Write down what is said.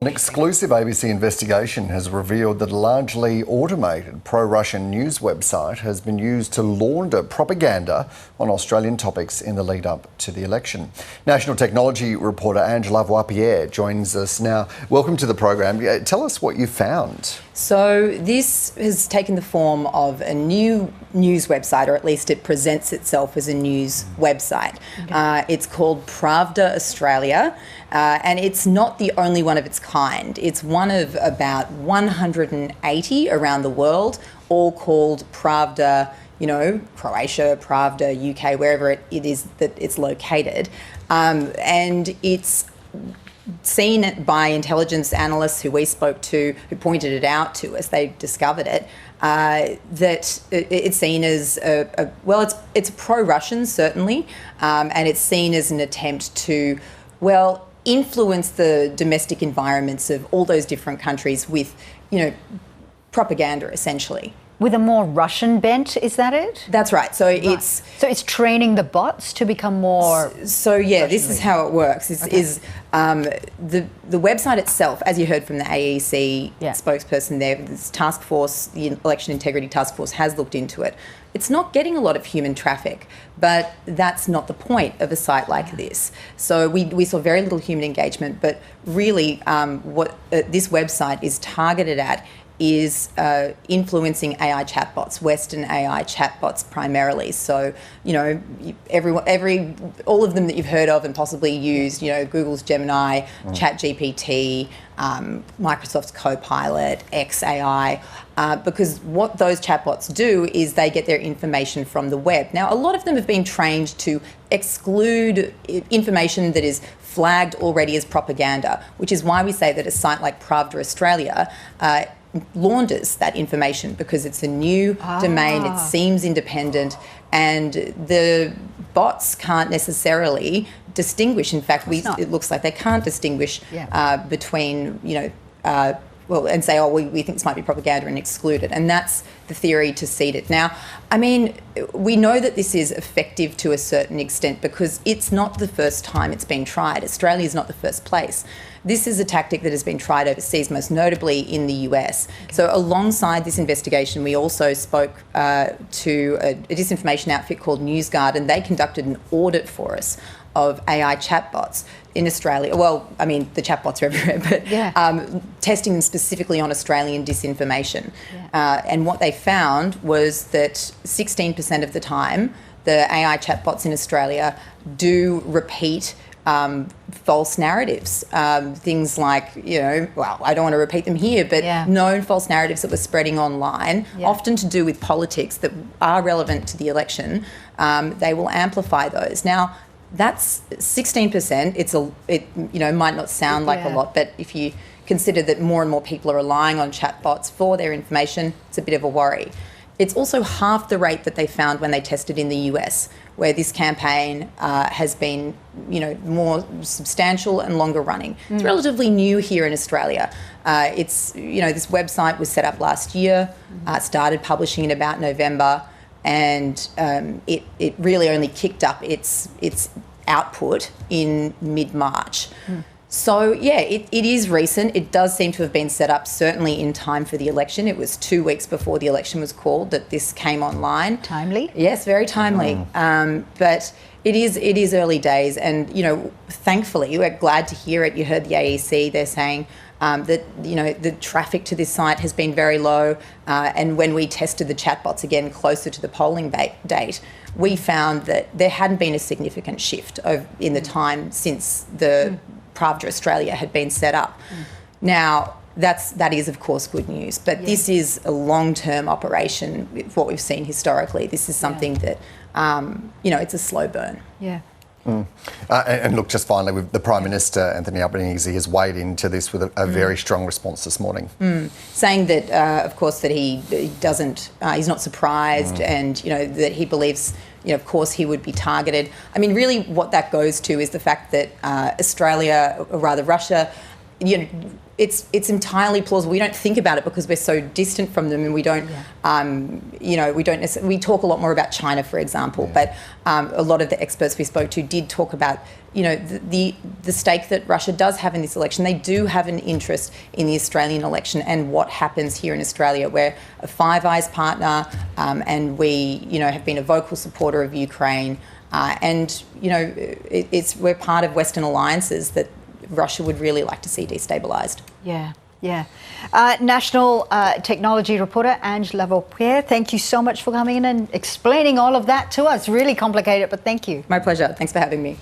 An exclusive ABC investigation has revealed that a largely automated pro-Russian news website has been used to launder propaganda on Australian topics in the lead-up to the election. National technology reporter Angela Pierre joins us now. Welcome to the program. Tell us what you found. So this has taken the form of a new news website, or at least it presents itself as a news website. Okay. It's called Pravda Australia, and it's not the only one of its kind. It's one of about 180 around the world, all called Pravda, Croatia, Pravda, UK, wherever it is that it's located. And it's seen by intelligence analysts who we spoke to, who pointed it out to us, they discovered it, that it's seen as, it's pro-Russian, certainly, and it's seen as an attempt to, influence the domestic environments of all those different countries with, propaganda, essentially. With a more Russian bent, is that it? That's right. So it's training the bots to become more. So yeah, this is how it works. The website itself, as you heard from the AEC spokesperson there, this task force, the Election Integrity Task Force, has looked into it. It's not getting a lot of human traffic, but that's not the point of a site like this. So we saw very little human engagement, but really what this website is targeted at is influencing AI chatbots, Western AI chatbots primarily. So, all of them that you've heard of and possibly used, Google's Gemini, ChatGPT, Microsoft's Copilot, XAI, because what those chatbots do is they get their information from the web. Now, a lot of them have been trained to exclude information that is flagged already as propaganda, which is why we say that a site like Pravda Australia launders that information, because it's a new domain, it seems independent, and the bots can't necessarily distinguish. In fact, it looks like they can't distinguish between, and say, we think this might be propaganda, and exclude it. And that's the theory to seed it. Now, we know that this is effective to a certain extent because it's not the first time it's been tried. Australia is not the first place. This is a tactic that has been tried overseas, most notably in the US. Okay. So alongside this investigation, we also spoke to a disinformation outfit called NewsGuard, and they conducted an audit for us of AI chatbots in Australia. Well, the chatbots are everywhere, but testing them specifically on Australian disinformation. Yeah. And what they found was that 16% of the time, the AI chatbots in Australia do repeat false narratives. Things like, I don't want to repeat them here, but known false narratives that were spreading online, often to do with politics that are relevant to the election, they will amplify those. Now, that's 16%. It might not sound like a lot, but if you consider that more and more people are relying on chatbots for their information, it's a bit of a worry. It's also half the rate that they found when they tested in the US, where this campaign has been, more substantial and longer running. It's relatively new here in Australia. This website was set up last year, started publishing in about November, and it really only kicked up its output in mid-March. So, it is recent. It does seem to have been set up certainly in time for the election. It was 2 weeks before the election was called that this came online. Timely? Yes, very timely. But it is early days, and, thankfully, we're glad to hear it. You heard the AEC, they're saying that, the traffic to this site has been very low, and when we tested the chatbots again closer to the polling date, we found that there hadn't been a significant shift in the time since the Pravda Australia had been set up. Now, that is of course good news, but this is a long-term operation. What we've seen historically, this is something that it's a slow burn. Yeah. And look, just finally, with the Prime Minister, Anthony Albanese, has weighed into this with a very strong response this morning. Saying that, of course, that he doesn't, he's not surprised, and, that he believes, of course, he would be targeted. Really, what that goes to is the fact that Russia it's entirely plausible. We don't think about it because we're so distant from them, and we don't, we talk a lot more about China, for example, but a lot of the experts we spoke to did talk about, the stake that Russia does have in this election. They do have an interest in the Australian election and what happens here in Australia. We're a Five Eyes partner, and we, have been a vocal supporter of Ukraine, and we're part of Western alliances that Russia would really like to see destabilised. Yeah. National technology reporter Angela Vaupier, thank you so much for coming in and explaining all of that to us. Really complicated, but thank you. My pleasure. Thanks for having me.